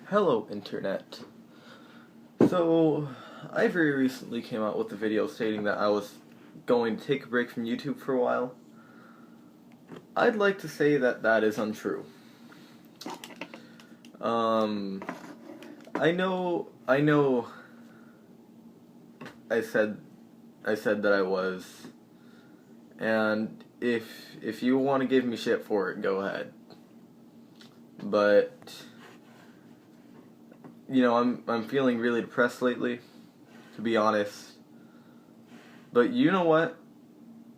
Hello, Internet. So, I very recently came out with a video stating that I was going to take a break from YouTube for a while. I'd like to say that that is untrue. I know, I said that I was, and if you want to give me shit for it, go ahead. But I'm feeling really depressed lately, to be honest. But you know what?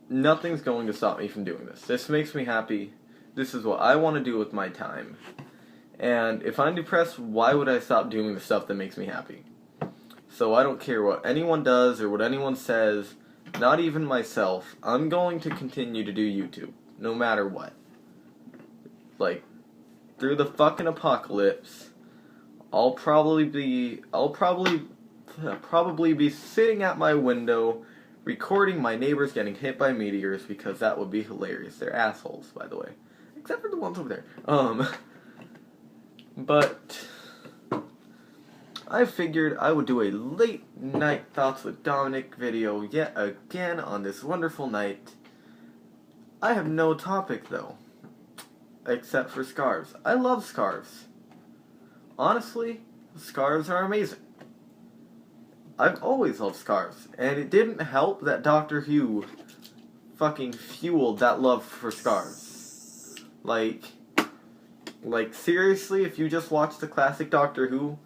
Nothing's going to stop me from doing this. This makes me happy. This is what I want to do with my time. And if I'm depressed, why would I stop doing the stuff that makes me happy? So I don't care what anyone does or what anyone says, not even myself. I'm going to continue to do YouTube, no matter what. Like, through the fucking apocalypse, I'll probably be sitting at my window recording my neighbors getting hit by meteors, because that would be hilarious. They're assholes, by the way. Except for the ones over there. But I figured I would do a late night Thoughts with Dominic video yet again on this wonderful night. I have no topic though, except for scarves. I love scarves. Honestly, scarves are amazing. I've always loved scarves, and it didn't help that Doctor Who fucking fueled that love for scarves. Like seriously, if you just watch the classic Doctor Who,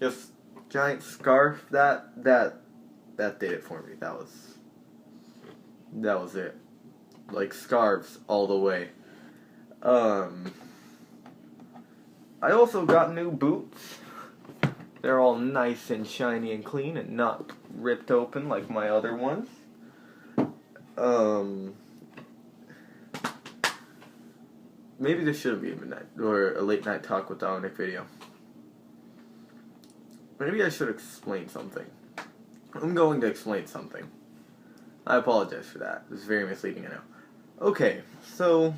just giant scarf, that did it for me. That was it. Like, scarves all the way. I also got new boots. They're all nice and shiny and clean and not ripped open like my other ones. Maybe this shouldn't be a midnight or a late night talk with Dominic video. Maybe I should explain something. I'm going to explain something. I apologize for that. It's very misleading, I know. Okay, so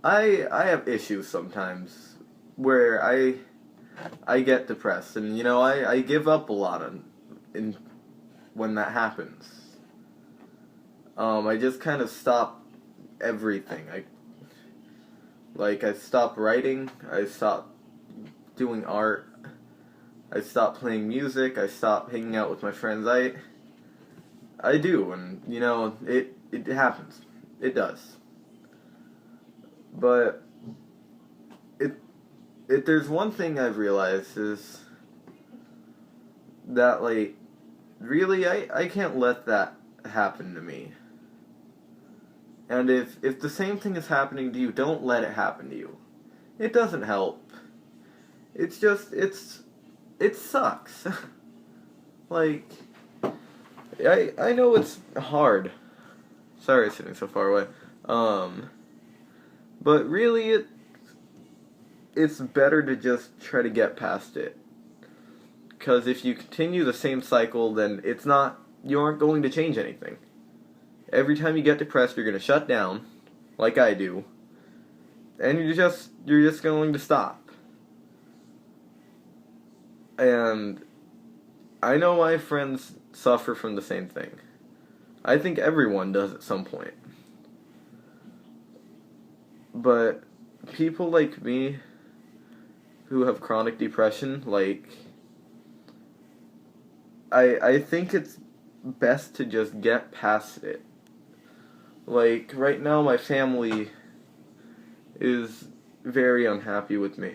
I have issues sometimes where I get depressed, and I give up a lot when that happens. I just kind of stop everything. I stop writing, I stop doing art, I stop playing music, I stop hanging out with my friends. I do, and it happens. It does. But if there's one thing I've realized is that, really, I can't let that happen to me. And if the same thing is happening to you, don't let it happen to you. It doesn't help. It's just, it sucks. I know it's hard. Sorry, sitting so far away. But really, it's better to just try to get past it. Because if you continue the same cycle, then you aren't going to change anything. Every time you get depressed, you're going to shut down, like I do, and you're just going to stop. And I know my friends suffer from the same thing. I think everyone does at some point. But people like me who have chronic depression, I think it's best to just get past it. Right now, my family is very unhappy with me.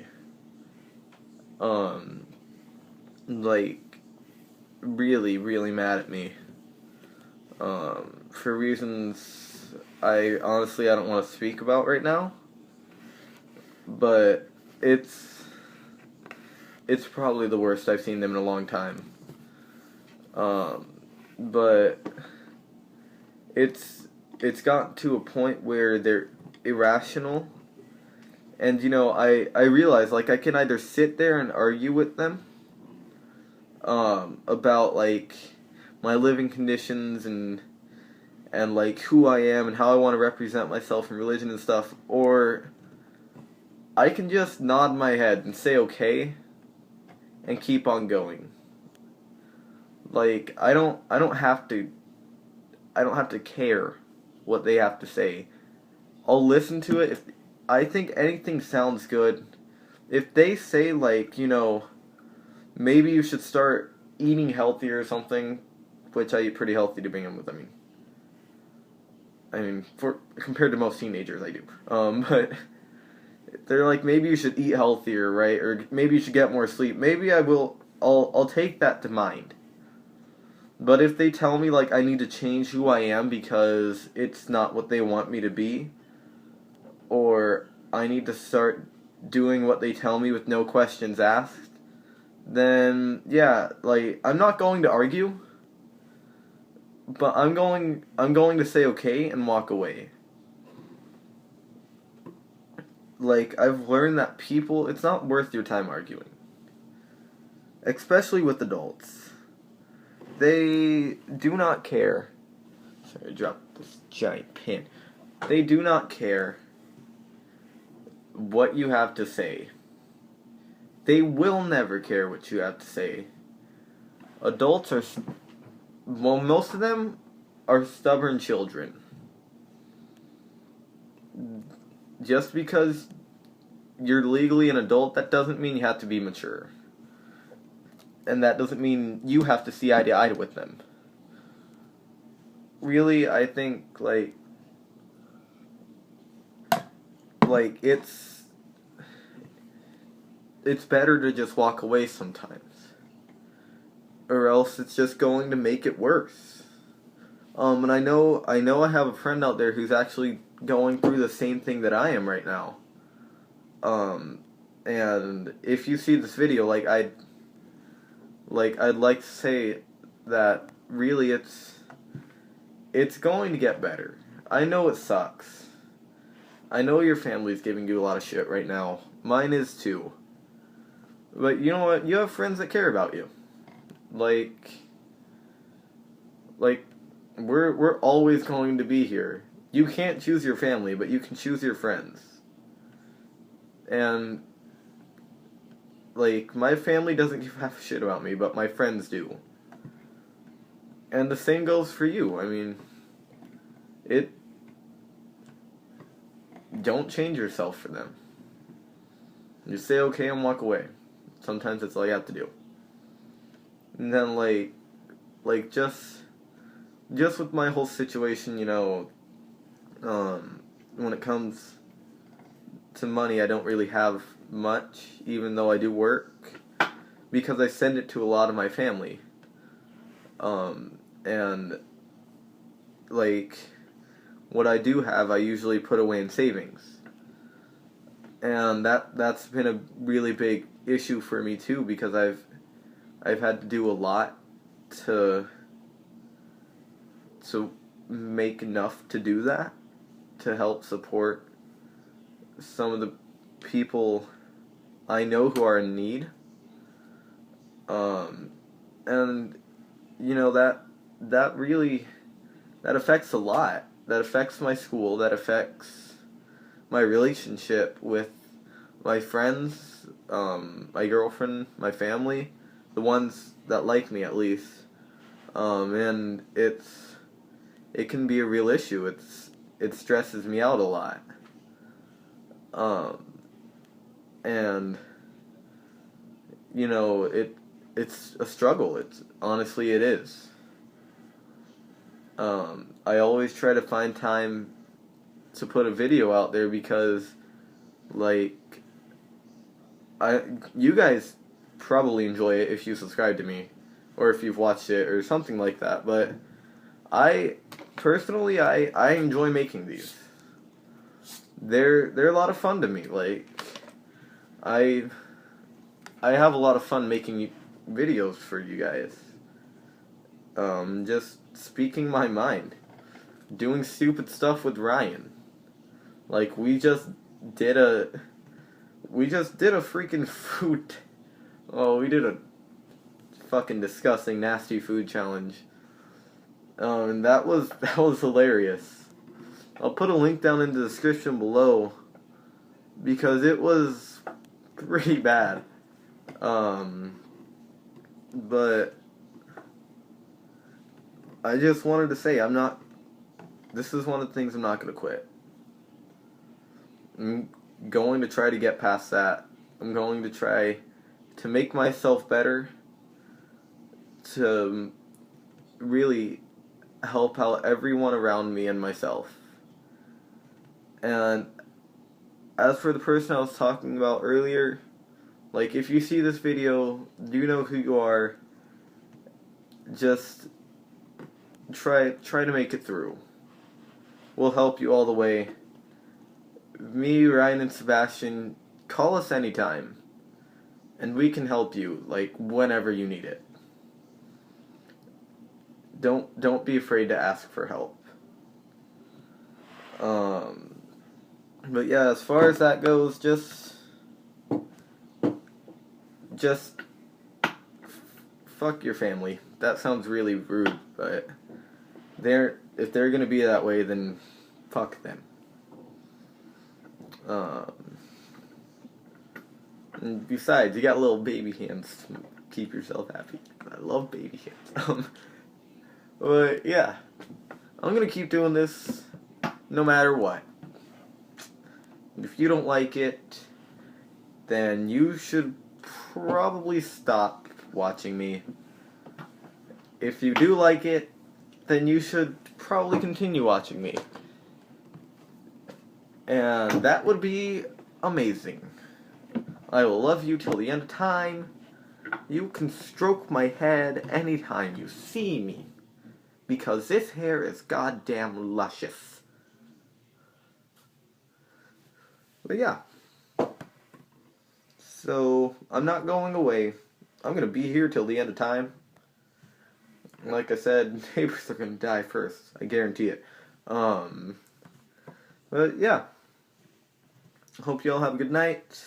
Really, really mad at me. For reasons I don't want to speak about right now. But it's probably the worst I've seen them in a long time. But it's gotten to a point where they're irrational, and I realize, I can either sit there and argue with them about my living conditions and who I am and how I want to represent myself in religion and stuff, or I can just nod my head and say okay and keep on going. Like I don't have to care what they have to say. I'll listen to it if I think anything sounds good. If they say like, maybe you should start eating healthier or something, which I eat pretty healthy to begin with. I mean, for compared to most teenagers, I do. But they're like, maybe you should eat healthier, right? Or maybe you should get more sleep. Maybe I will. I'll take that to mind. But if they tell me like I need to change who I am because it's not what they want me to be, or I need to start doing what they tell me with no questions asked, then yeah, like I'm not going to argue, but I'm going to say okay and walk away. Like I've learned that people, it's not worth your time arguing. Especially with adults. They do not care. Sorry, I dropped this giant pin. They do not care what you have to say. They will never care what you have to say. Adults are, well, most of them are stubborn children. Just because you're legally an adult, that doesn't mean you have to be mature. And that doesn't mean you have to see eye to eye with them. Really, I think, like it's better to just walk away sometimes. Or else it's just going to make it worse. And I know I have a friend out there who's actually going through the same thing that I am right now. And if you see this video, I'd like to say that really it's going to get better. I know it sucks. I know your family's giving you a lot of shit right now. Mine is too. But you know what? You have friends that care about you. Like we're always going to be here. You can't choose your family, but you can choose your friends. And my family doesn't give half a shit about me, but my friends do. And the same goes for you. I mean, don't change yourself for them. You say okay and walk away. Sometimes that's all you have to do. And then just with my whole situation, when it comes to money, I don't really have much, even though I do work, because I send it to a lot of my family. And what I do have, I usually put away in savings. And that's been a really big issue for me too, because I've had to do a lot to make enough to do that, to help support some of the people I know who are in need. And that really affects a lot. That affects my school, that affects my relationship with my friends, my girlfriend, my family, the ones that like me at least. And it can be a real issue. It stresses me out a lot. And it's a struggle. Honestly it is. I always try to find time to put a video out there because you guys probably enjoy it if you subscribe to me or if you've watched it or something like that, but I personally I enjoy making these. They're a lot of fun to me. I have a lot of fun making videos for you guys. Just speaking my mind. Doing stupid stuff with Ryan. We just did a freaking food. Oh, we did a fucking disgusting, nasty food challenge. And that was hilarious. I'll put a link down in the description below because it was pretty bad. But I just wanted to say this is one of the things I'm not going to quit. I'm going to try to get past that. I'm going to try to make myself better, to really help out everyone around me and myself. And as for the person I was talking about earlier, like, if you see this video, you know who you are. Just try to make it through. We'll help you all the way. Me, Ryan, and Sebastian, call us anytime, and we can help you, like, whenever you need it. Don't be afraid to ask for help. But yeah, as far as that goes, just fuck your family. That sounds really rude, but if they're gonna be that way, then fuck them. And besides, you got little baby hands to keep yourself happy. I love baby hands. But yeah, I'm gonna keep doing this no matter what. If you don't like it, then you should probably stop watching me. If you do like it, then you should probably continue watching me. And that would be amazing. I will love you till the end of time. You can stroke my head anytime you see me, because this hair is goddamn luscious. But yeah. So, I'm not going away. I'm gonna be here till the end of time. Like I said, neighbors are gonna die first. I guarantee it. But yeah. Hope you all have a good night.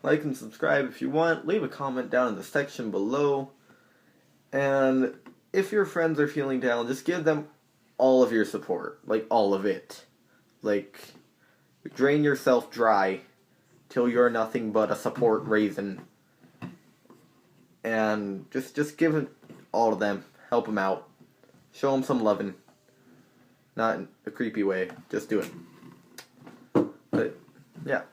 Like and subscribe if you want. Leave a comment down in the section below. And if your friends are feeling down, just give them all of your support. Like, all of it. Like, drain yourself dry till you're nothing but a support raisin. And just give it all to them. Help them out. Show them some loving. Not in a creepy way. Just do it. But, yeah.